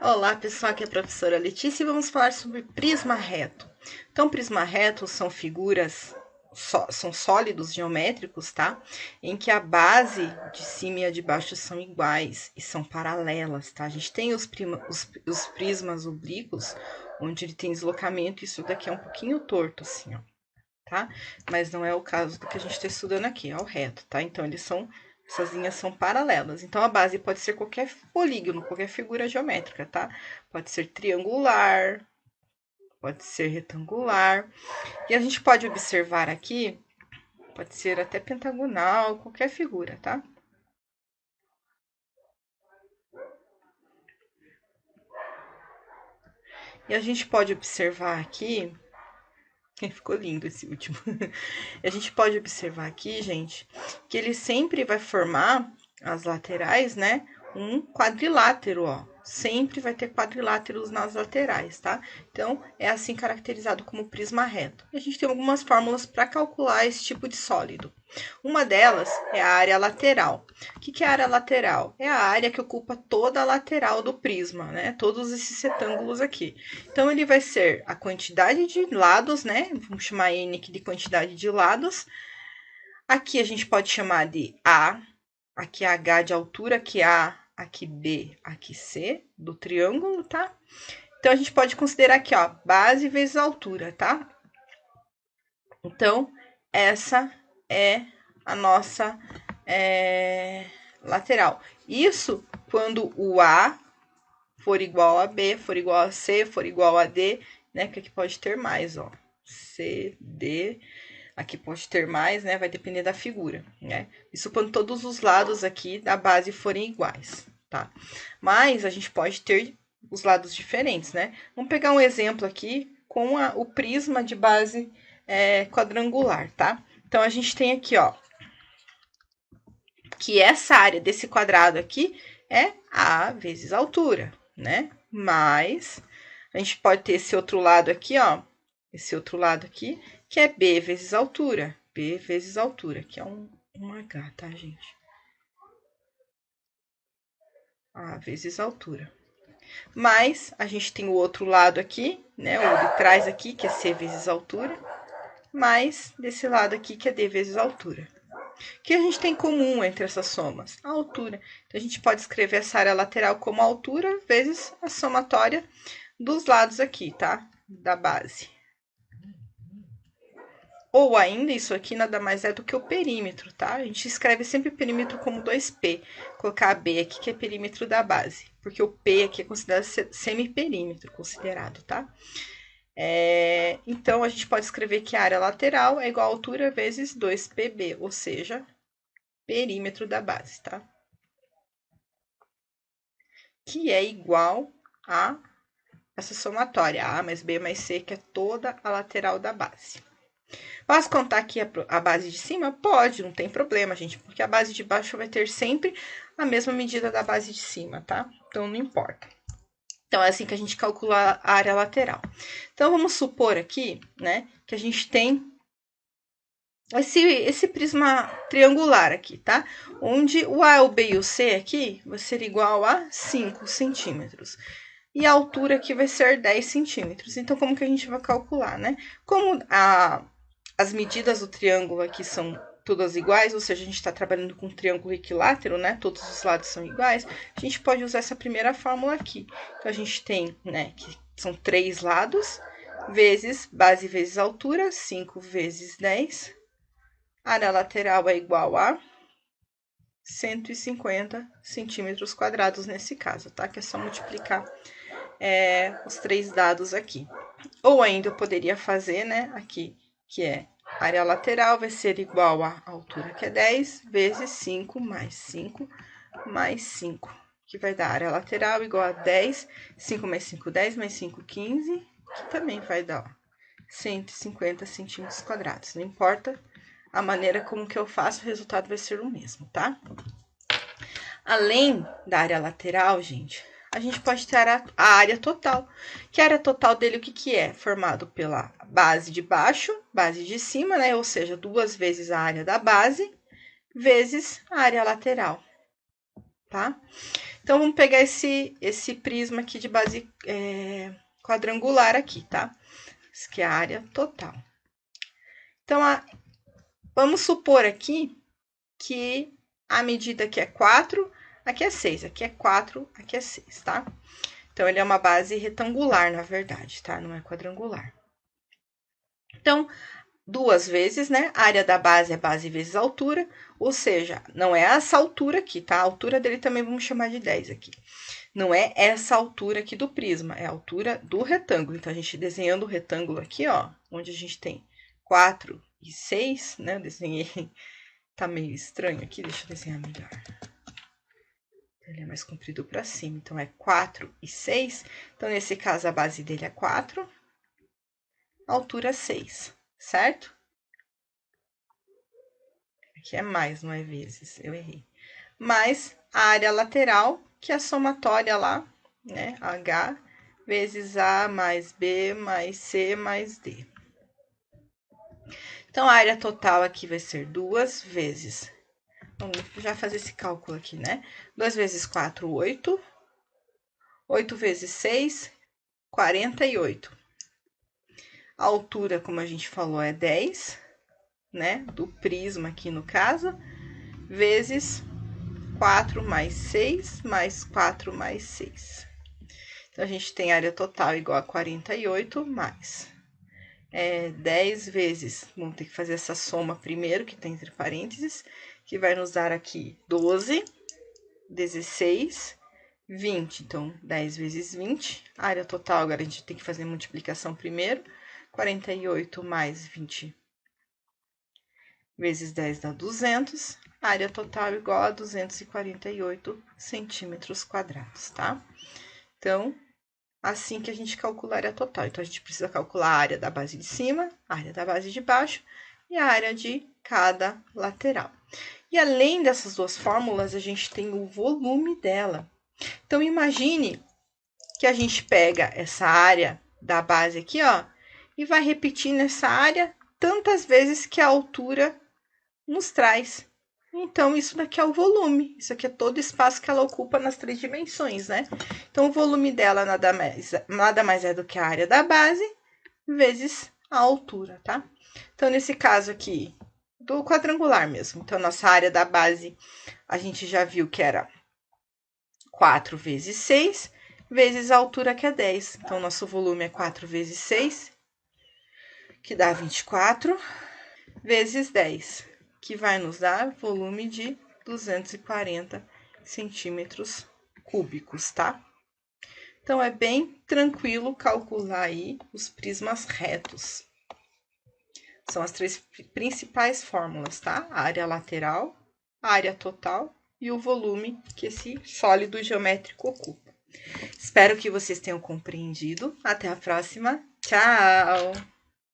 Olá, pessoal, aqui é a professora Letícia e vamos falar sobre prisma reto. Então, prisma reto são figuras, são sólidos geométricos, tá? Em que a base de cima e a de baixo são iguais e são paralelas, tá? A gente tem os prismas oblíquos, onde ele tem deslocamento, isso daqui é um pouquinho torto, assim, ó, tá? Mas não é o caso do que a gente está estudando aqui, é o reto, tá? Então, essas linhas são paralelas. Então, a base pode ser qualquer polígono, qualquer figura geométrica, tá? Pode ser triangular, pode ser retangular. E a gente pode observar aqui, pode ser até pentagonal, qualquer figura, tá? E a gente pode observar aqui, ficou lindo esse último. A gente pode observar aqui, gente, que ele sempre vai formar as laterais, né? Um quadrilátero, ó. Sempre vai ter quadriláteros nas laterais, tá? Então, é assim caracterizado como prisma reto. E a gente tem algumas fórmulas para calcular esse tipo de sólido. Uma delas é a área lateral. O que é a área lateral? É a área que ocupa toda a lateral do prisma, né? Todos esses retângulos aqui. Então, ele vai ser a quantidade de lados, né? Vamos chamar N aqui de quantidade de lados. Aqui a gente pode chamar de A, aqui é H de altura, aqui A, aqui B, aqui C, do triângulo, tá? Então, a gente pode considerar aqui, ó, base vezes altura, tá? Então, essa é a nossa lateral. Isso quando o A for igual a B, for igual a C, for igual a D, né? Que aqui pode ter mais, ó. C, D, aqui pode ter mais, né? Vai depender da figura, né? Isso quando todos os lados aqui da base forem iguais, tá? Mas a gente pode ter os lados diferentes, né? Vamos pegar um exemplo aqui com o prisma de base quadrangular, tá? Então, a gente tem aqui, ó, que essa área desse quadrado aqui é A vezes a altura, né? Mas a gente pode ter esse outro lado aqui, ó, esse outro lado aqui, que é B vezes a altura. B vezes a altura, que é um H, tá, gente? A vezes a altura. Mas a gente tem o outro lado aqui, né? O de trás aqui, que é C vezes a altura. Mais desse lado aqui, que é D vezes a altura. O que a gente tem em comum entre essas somas? A altura. Então, a gente pode escrever essa área lateral como a altura vezes a somatória dos lados aqui, tá? Da base. Ou ainda, isso aqui nada mais é do que o perímetro, tá? A gente escreve sempre o perímetro como 2P. Colocar a B aqui, que é perímetro da base. Porque o P aqui é considerado semiperímetro, considerado, tá? Então, a gente pode escrever que a área lateral é igual a altura vezes 2PB, ou seja, perímetro da base, tá? Que é igual a essa somatória, A mais B mais C, que é toda a lateral da base. Posso contar aqui a base de cima? Pode, não tem problema, gente, porque a base de baixo vai ter sempre a mesma medida da base de cima, tá? Então, não importa. Então, é assim que a gente calcula a área lateral. Então, vamos supor aqui, né, que a gente tem esse prisma triangular aqui, tá? Onde o A, o B e o C aqui vai ser igual a 5 centímetros. E a altura aqui vai ser 10 centímetros. Então, como que a gente vai calcular, né? Como as medidas do triângulo aqui são todas iguais, ou seja, a gente está trabalhando com um triângulo equilátero, né? Todos os lados são iguais. A gente pode usar essa primeira fórmula aqui. Então, a gente tem, né, que são 3 lados, vezes base vezes altura, 5 vezes 10. A área lateral é igual a 150 centímetros quadrados nesse caso, tá? Que é só multiplicar os 3 dados aqui. Ou ainda eu poderia fazer, né, aqui, que é a área lateral vai ser igual à altura, que é 10, vezes 5 mais 5 mais 5, que vai dar área lateral igual a 10, 5 mais 5, 10 mais 5, 15, que também vai dar, ó, 150 centímetros quadrados. Não importa a maneira como que eu faço, o resultado vai ser o mesmo, tá? Além da área lateral, gente, a gente pode ter a área total. Que a área total dele, o que que é? Formado pela base de baixo, base de cima, né? Ou seja, 2 vezes a área da base, vezes a área lateral, tá? Então, vamos pegar esse prisma aqui de base quadrangular aqui, tá? Isso aqui é a área total. Então, vamos supor aqui que a medida aqui é 4, aqui é 6, aqui é 4, aqui é 6, tá? Então, ele é uma base retangular, na verdade, tá? Não é quadrangular. Então, 2 vezes, né? A área da base é base vezes altura, ou seja, não é essa altura aqui, tá? A altura dele também vamos chamar de 10 aqui. Não é essa altura aqui do prisma, é a altura do retângulo. Então, a gente desenhando o retângulo aqui, ó, onde a gente tem 4 e 6, né? Eu desenhei, tá meio estranho aqui, deixa eu desenhar melhor. Ele é mais comprido para cima, então é 4 e 6. Então, nesse caso, a base dele é 4, altura 6, certo? Aqui é mais, não é vezes, eu errei. Mais a área lateral, que é a somatória lá, né? H vezes A mais B mais C mais D. Então, a área total aqui vai ser 2 vezes. Vamos já fazer esse cálculo aqui, né? 2 vezes 4, 8. 8 vezes 6, 48. A altura, como a gente falou, é 10, né? Do prisma aqui no caso, vezes 4 mais 6, mais 4 mais 6. Então, a gente tem área total igual a 48, mais 10 vezes, vamos ter que fazer essa soma primeiro, que tem entre parênteses, que vai nos dar aqui 12, 16, 20. Então, 10 vezes 20, a área total, agora a gente tem que fazer a multiplicação primeiro, 48 mais 20 vezes 10 dá 200, a área total igual a 248 centímetros quadrados, tá? Então, assim que a gente calcula a área total. Então, a gente precisa calcular a área da base de cima, a área da base de baixo e a área de cada lateral. E além dessas duas fórmulas, a gente tem o volume dela. Então, imagine que a gente pega essa área da base aqui, ó, e vai repetir nessa área tantas vezes que a altura nos traz. Então, isso daqui é o volume. Isso aqui é todo o espaço que ela ocupa nas 3 dimensões, né? Então, o volume dela nada mais é do que a área da base vezes a altura, tá? Então, nesse caso aqui, do quadrangular mesmo. Então, nossa área da base, a gente já viu que era 4 vezes 6, vezes a altura, que é 10. Então, nosso volume é 4 vezes 6, que dá 24, vezes 10, que vai nos dar volume de 240 centímetros cúbicos, tá? Então, é bem tranquilo calcular aí os prismas retos. São as 3 principais fórmulas, tá? A área lateral, a área total e o volume que esse sólido geométrico ocupa. Espero que vocês tenham compreendido. Até a próxima. Tchau!